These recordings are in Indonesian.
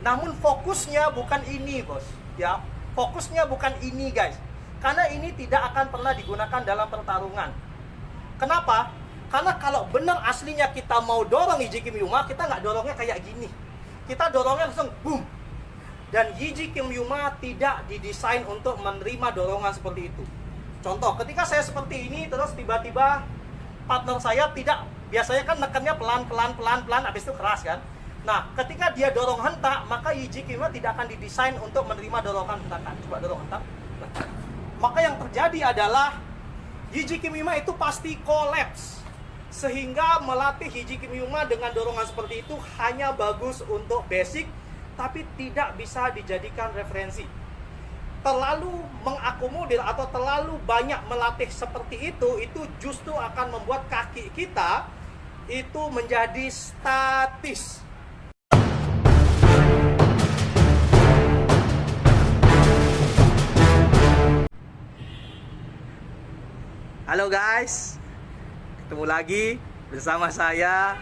Namun fokusnya bukan ini, bos. Ya, fokusnya bukan ini, guys. Karena ini tidak akan pernah digunakan dalam pertarungan. Kenapa? Karena kalau benar aslinya kita mau dorong Yiji Kim Yuma, kita nggak dorongnya kayak gini. Kita dorongnya langsung boom. Dan Yiji Kim Yuma tidak didesain untuk menerima dorongan seperti itu. Contoh, ketika saya seperti ini, terus tiba-tiba partner saya tidak, biasanya kan nekannya pelan, habis itu keras kan. Nah, ketika dia dorong hentak, maka Yiji Kim Yuma tidak akan didesain untuk menerima dorongan hentakan. Coba dorong hentak. Maka yang terjadi adalah Yiji Kim Yuma itu pasti kolaps. Sehingga melatih Yiji Kim Yuma dengan dorongan seperti itu hanya bagus untuk basic, tapi tidak bisa dijadikan referensi. Terlalu mengakomodir atau terlalu banyak melatih seperti itu justru akan membuat kaki kita itu menjadi statis. Halo guys, ketemu lagi bersama saya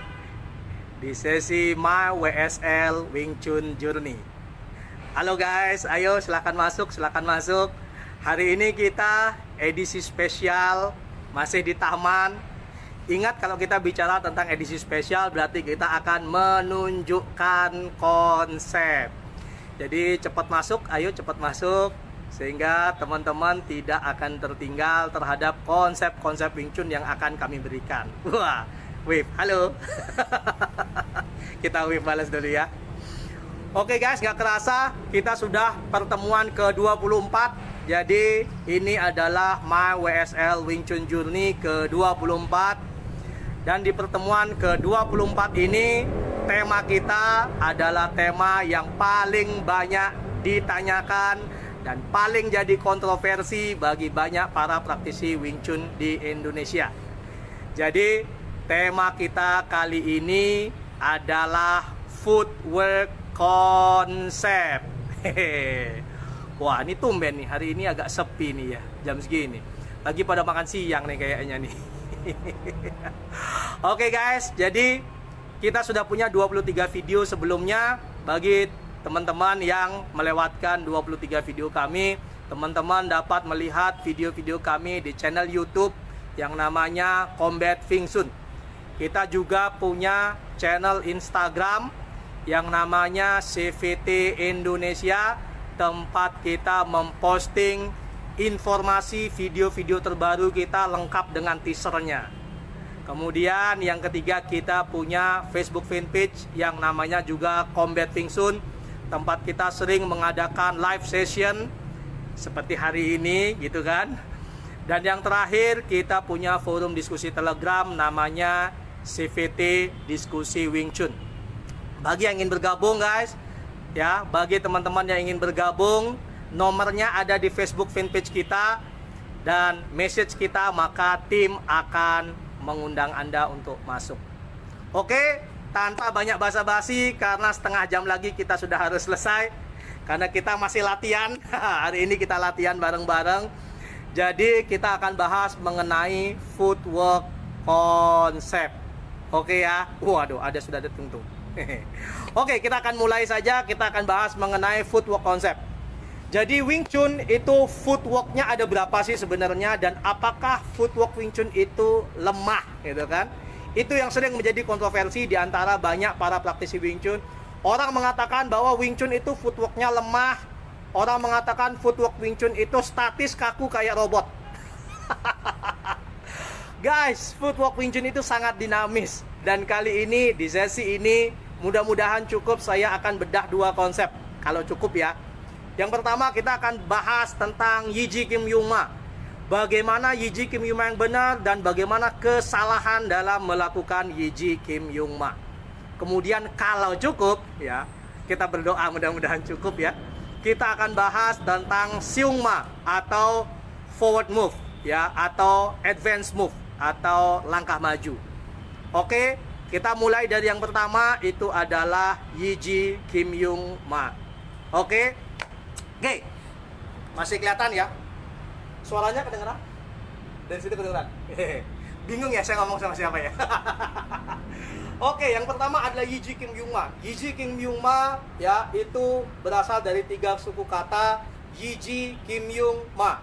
di sesi My WSL Wing Chun Journey. Halo guys, ayo silakan masuk. Hari ini kita edisi spesial, masih di taman. Ingat, kalau kita bicara tentang edisi spesial berarti kita akan menunjukkan konsep. Jadi cepat masuk, ayo cepat masuk, sehingga teman-teman tidak akan tertinggal terhadap konsep-konsep Wing Chun yang akan kami berikan. Wah, wave, halo. Kita wave balas dulu ya. Oke guys, nggak kerasa kita sudah pertemuan ke-24. Jadi ini adalah My WSL Wing Chun Journey ke-24. Dan di pertemuan ke-24 ini, tema kita adalah tema yang paling banyak ditanyakan dan paling jadi kontroversi bagi banyak para praktisi Wing Chun di Indonesia. Jadi tema kita kali ini adalah footwork konsep. Wah, ini tumben nih, hari ini agak sepi nih ya, jam segini. Lagi pada makan siang nih kayaknya nih. Oke guys, jadi kita sudah punya 23 video sebelumnya. Bagi teman-teman yang melewatkan 23 video kami, teman-teman dapat melihat video-video kami di channel YouTube yang namanya Combat Wing Chun. Kita juga punya channel Instagram yang namanya CVT Indonesia, tempat kita memposting informasi video-video terbaru kita lengkap dengan teasernya. Kemudian yang ketiga, kita punya Facebook fanpage yang namanya juga Combat Wing Chun, tempat kita sering mengadakan live session seperti hari ini gitu kan. Dan yang terakhir, kita punya forum diskusi Telegram namanya CVT Diskusi Wing Chun. Bagi yang ingin bergabung guys, ya, bagi teman-teman yang ingin bergabung, nomornya ada di Facebook fanpage kita dan message kita, maka tim akan mengundang Anda untuk masuk. Oke, tanpa banyak basa-basi, karena setengah jam lagi kita sudah harus selesai, karena kita masih latihan. Hari ini kita latihan bareng-bareng. Jadi kita akan bahas mengenai footwork konsep. Oke ya. Waduh, sudah ada tungtung. Oke, kita akan mulai saja. Kita akan bahas mengenai footwork konsep. Jadi Wing Chun itu footworknya ada berapa sih sebenarnya, dan apakah footwork Wing Chun itu lemah gitu kan? Itu yang sering menjadi kontroversi di antara banyak para praktisi Wing Chun. Orang mengatakan bahwa Wing Chun itu footworknya lemah. Orang mengatakan footwork Wing Chun itu statis, kaku kayak robot. Guys, footwork Wing Chun itu sangat dinamis. Dan kali ini, di sesi ini, mudah-mudahan cukup saya akan bedah dua konsep. Kalau cukup ya. Yang pertama, kita akan bahas tentang Yiji Kim Yuma. Bagaimana Yiji Kim Yuma yang benar dan bagaimana kesalahan dalam melakukan Yiji Kim Yuma. Kemudian kalau cukup ya, kita berdoa mudah-mudahan cukup ya. Kita akan bahas tentang Seungma atau forward move ya, atau advance move atau langkah maju. Oke, kita mulai dari yang pertama, itu adalah Yiji Kim Yuma. Oke. Masih kelihatan ya? Suaranya kedengeran? Dari situ kedengeran. Bingung ya saya ngomong sama siapa ya? Oke, yang pertama adalah Yiji Kim Myung Ma. Yiji Kim Myung Ma ya itu berasal dari 3 suku kata Yiji Kim Myung Ma.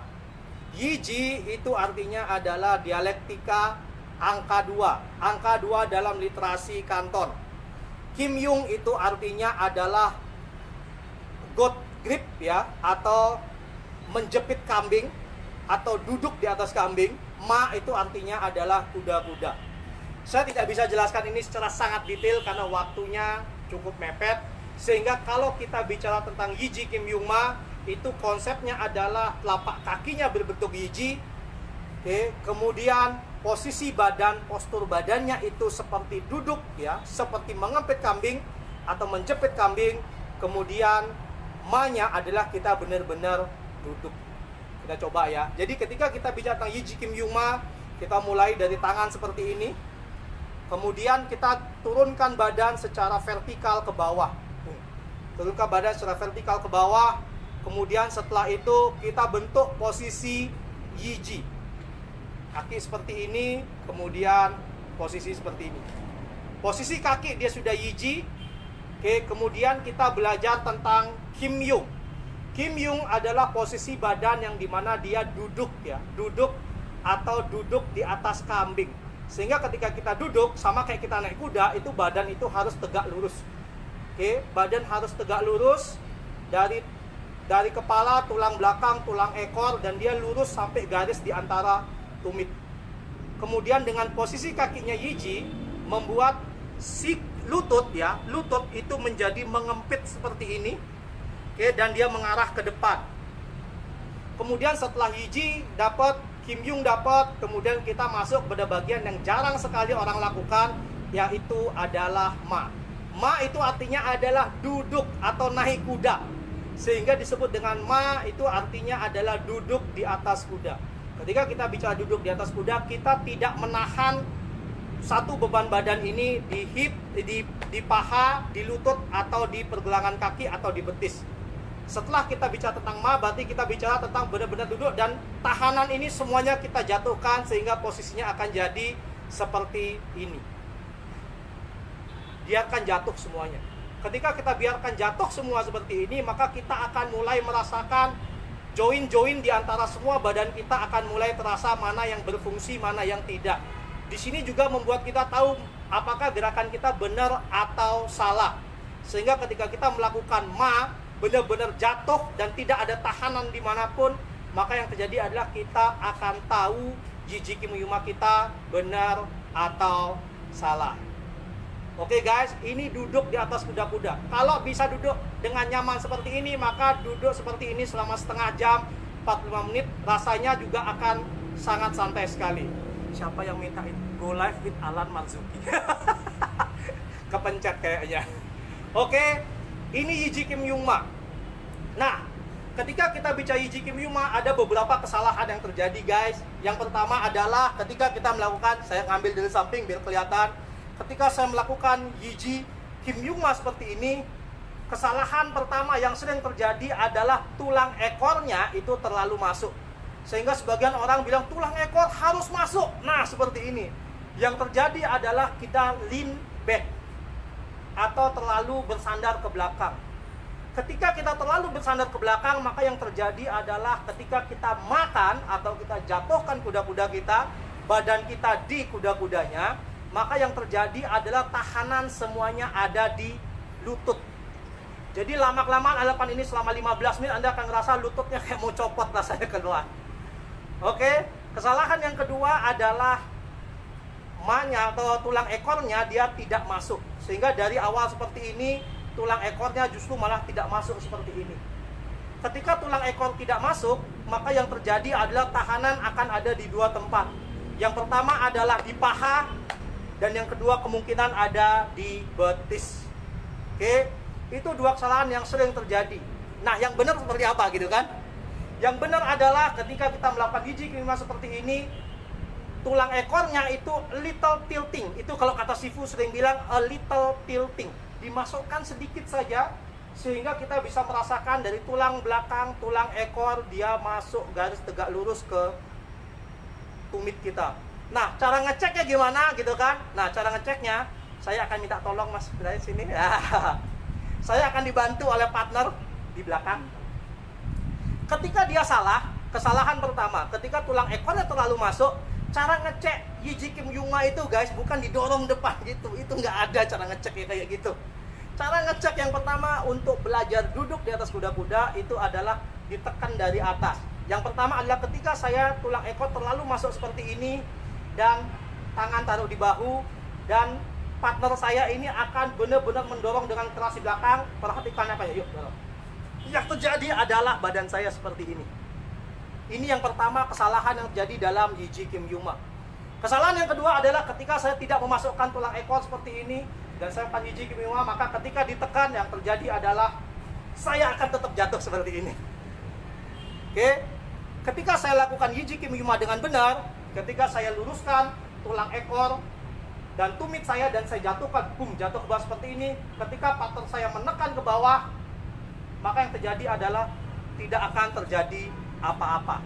Yiji itu artinya adalah dialektika angka 2. Angka 2 dalam literasi Kanton. Kim Yung itu artinya adalah God grip ya, atau menjepit kambing atau duduk di atas kambing. Ma itu artinya adalah kuda-kuda. Saya tidak bisa jelaskan ini secara sangat detail karena waktunya cukup mepet. Sehingga kalau kita bicara tentang Yiji Kim Myung Ma, itu konsepnya adalah telapak kakinya berbentuk Yiji. Oke, kemudian posisi badan, postur badannya itu seperti duduk ya, seperti mengempit kambing atau menjepit kambing. Kemudian Ma-nya adalah kita benar-benar duduk. Kita coba ya. Jadi ketika kita bicara tentang Yiji Kim Myung Ma, kita mulai dari tangan seperti ini. Kemudian kita turunkan badan secara vertikal ke bawah. Turunkan badan secara vertikal ke bawah. Kemudian setelah itu kita bentuk posisi Yiji. Kaki seperti ini, kemudian posisi seperti ini. Posisi kaki dia sudah Yiji. Oke, kemudian kita belajar tentang Kim Yung. Kim Yung adalah posisi badan yang dimana dia duduk ya, duduk atau duduk di atas kambing. Sehingga ketika kita duduk, sama kayak kita naik kuda, itu badan itu harus tegak lurus. Oke, badan harus tegak lurus dari kepala, tulang belakang, tulang ekor, dan dia lurus sampai garis di antara tumit. Kemudian dengan posisi kakinya Yiji membuat si lutut ya, lutut itu menjadi mengempit seperti ini. Oke, dan dia mengarah ke depan. Kemudian setelah Yiji dapat, Kim Yung dapat, kemudian kita masuk pada bagian yang jarang sekali orang lakukan, yaitu adalah Ma. Ma itu artinya adalah duduk atau naik kuda. Sehingga disebut dengan Ma itu artinya adalah duduk di atas kuda. Ketika kita bicara duduk di atas kuda, kita tidak menahan satu beban badan ini di hip, di paha, di lutut, atau di pergelangan kaki, atau di betis. Setelah kita bicara tentang Ma, berarti kita bicara tentang benar-benar duduk, dan tahanan ini semuanya kita jatuhkan sehingga posisinya akan jadi seperti ini. Biarkan jatuh semuanya. Ketika kita biarkan jatuh semua seperti ini, maka kita akan mulai merasakan join-join di antara semua badan kita akan mulai terasa mana yang berfungsi, mana yang tidak. Di sini juga membuat kita tahu apakah gerakan kita benar atau salah. Sehingga ketika kita melakukan Ma, benar-benar jatuh dan tidak ada tahanan dimanapun, maka yang terjadi adalah kita akan tahu Yiji Kim Myung Ma kita benar atau salah. Oke guys, ini duduk di atas kuda-kuda. Kalau bisa duduk dengan nyaman seperti ini, maka duduk seperti ini selama setengah jam, 45 menit, rasanya juga akan sangat santai sekali. Siapa yang minta itu? Go live with Alan Marzuki. Kepencet kayaknya. Oke, ini Yiji Kim Myung Ma. Nah, ketika kita bicara Yiji Kim Myung Ma, ada beberapa kesalahan yang terjadi guys. Yang pertama adalah ketika kita melakukan, saya ngambil dari samping biar kelihatan. Ketika saya melakukan Yiji Kim Myung Ma seperti ini, kesalahan pertama yang sering terjadi adalah tulang ekornya itu terlalu masuk. Sehingga sebagian orang bilang tulang ekor harus masuk. Nah, seperti ini. Yang terjadi adalah kita lean back atau terlalu bersandar ke belakang. Ketika kita terlalu bersandar ke belakang, maka yang terjadi adalah ketika kita makan atau kita jatuhkan kuda-kuda kita, badan kita di kuda-kudanya, maka yang terjadi adalah tahanan semuanya ada di lutut. Jadi lama-kelamaan alapan ini selama 15 menit Anda akan ngerasa lututnya kayak mau copot rasanya keluar. Oke, kesalahan yang kedua adalah Ma-nya atau tulang ekornya dia tidak masuk. Sehingga dari awal seperti ini, tulang ekornya justru malah tidak masuk seperti ini. Ketika tulang ekor tidak masuk, maka yang terjadi adalah tahanan akan ada di dua tempat. Yang pertama adalah di paha, dan yang kedua kemungkinan ada di betis. Oke, itu dua kesalahan yang sering terjadi. Nah, yang benar seperti apa gitu kan? Yang benar adalah ketika kita melakukan Yiji Kim Myung Ma seperti ini, tulang ekornya itu little tilting. Itu kalau kata Sifu sering bilang a little tilting. Dimasukkan sedikit saja sehingga kita bisa merasakan dari tulang belakang, tulang ekor dia masuk garis tegak lurus ke tumit kita. Nah, cara ngeceknya gimana gitu kan? Nah, cara ngeceknya saya akan minta tolong Mas dari sini. Saya akan dibantu oleh partner di belakang. Ketika dia salah, kesalahan pertama, ketika tulang ekornya terlalu masuk, cara ngecek Yiji Kim Yung Ma itu guys, bukan didorong depan gitu. Itu nggak ada cara ngeceknya kayak gitu. Cara ngecek yang pertama untuk belajar duduk di atas kuda-kuda itu adalah ditekan dari atas. Yang pertama adalah ketika saya tulang ekor terlalu masuk seperti ini dan tangan taruh di bahu dan partner saya ini akan benar-benar mendorong dengan keras di belakang. Perhatikan apa ya? Yuk, dorong. Yang terjadi adalah badan saya seperti ini. Ini yang pertama kesalahan yang terjadi dalam Yiji Kim Yung Ma. Kesalahan yang kedua adalah ketika saya tidak memasukkan tulang ekor seperti ini dan saya akan Yiji Kim Yung Ma, maka ketika ditekan yang terjadi adalah saya akan tetap jatuh seperti ini. Oke, ketika saya lakukan Yiji Kim Yung Ma dengan benar, ketika saya luruskan tulang ekor dan tumit saya dan saya jatuhkan, jatuh ke bawah seperti ini. Ketika partner saya menekan ke bawah, maka yang terjadi adalah tidak akan terjadi apa-apa.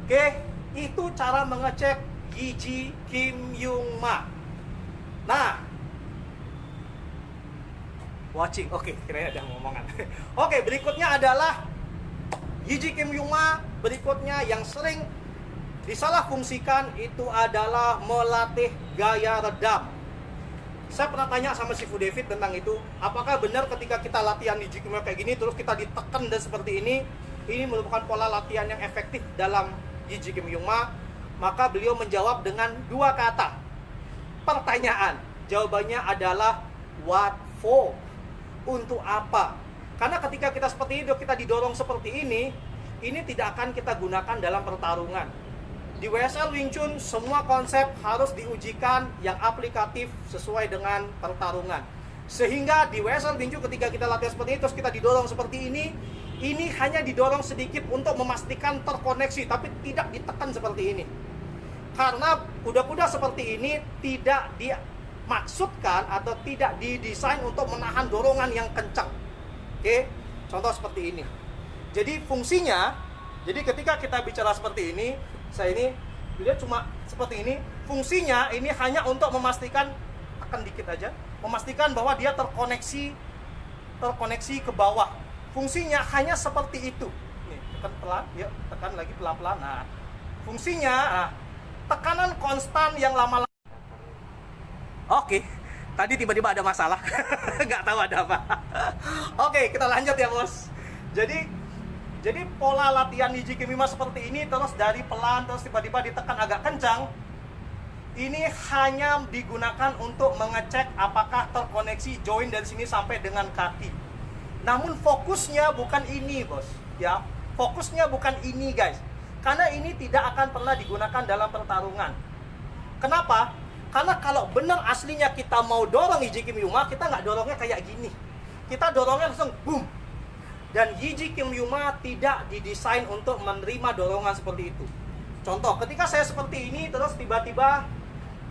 Oke, itu cara mengecek Yiji Kim Yung Ma. Nah, watching, oke, kira-kira ada ngomongan. Oke, berikutnya adalah Yiji Kim Yung Ma. Berikutnya yang sering disalah fungsikan itu adalah melatih gaya redam. Saya pernah tanya sama si Fu David tentang itu, apakah benar ketika kita latihan Yiji Kim Yung Ma kayak gini terus kita ditekan dan seperti ini merupakan pola latihan yang efektif dalam Yiji Kim Yung Ma? Maka beliau menjawab dengan dua kata. Pertanyaan, jawabannya adalah what for? Untuk apa? Karena ketika kita seperti itu, kita didorong seperti ini tidak akan kita gunakan dalam pertarungan. Di WSL Wing Chun, semua konsep harus diujikan yang aplikatif sesuai dengan pertarungan. Sehingga di WSL Wing Chun ketika kita latihan seperti itu, terus kita didorong seperti ini hanya didorong sedikit untuk memastikan terkoneksi, tapi tidak ditekan seperti ini. Karena kuda-kuda seperti ini tidak dimaksudkan atau tidak didesain untuk menahan dorongan yang kencang. Oke, contoh seperti ini. Jadi fungsinya, jadi ketika kita bicara seperti ini, saya ini lihat cuma seperti ini. Fungsinya ini hanya untuk memastikan, tekan dikit aja, memastikan bahwa dia terkoneksi ke bawah. Fungsinya hanya seperti itu. Nih, tekan pelan, ya, tekan lagi pelan-pelan. Nah, fungsinya tekanan konstan yang lama-lama. Oke, tadi tiba-tiba ada masalah. Nggak tahu ada apa. Oke, kita lanjut ya bos. Jadi pola latihan Yiji Kim Yung Ma seperti ini, terus dari pelan, terus tiba-tiba ditekan agak kencang. Ini hanya digunakan untuk mengecek apakah terkoneksi join dari sini sampai dengan kaki. Namun fokusnya bukan ini bos, ya. Fokusnya bukan ini guys. Karena ini tidak akan pernah digunakan dalam pertarungan. Kenapa? Karena kalau benar aslinya kita mau dorong Yiji Kim Yung Ma, kita nggak dorongnya kayak gini. Kita dorongnya langsung boom. Dan Yiji Kim Yung Ma tidak didesain untuk menerima dorongan seperti itu. Contoh, ketika saya seperti ini, terus tiba-tiba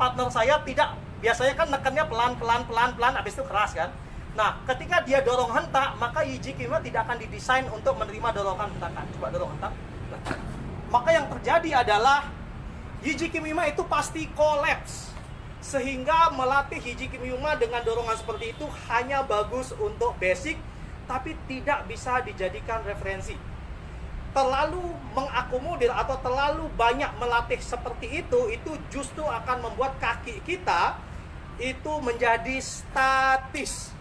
partner saya tidak, biasanya kan nekannya pelan, habis itu keras kan. Nah, ketika dia dorong hentak, maka Yiji Kim Yung Ma tidak akan didesain untuk menerima dorongan hentakan. Coba dorong hentak. Maka yang terjadi adalah Yiji Kim Yung Ma itu pasti kolaps. Sehingga melatih Yiji Kim Yung Ma dengan dorongan seperti itu hanya bagus untuk basic, tapi tidak bisa dijadikan referensi. Terlalu mengakomodir atau terlalu banyak melatih seperti itu justru akan membuat kaki kita itu menjadi statis.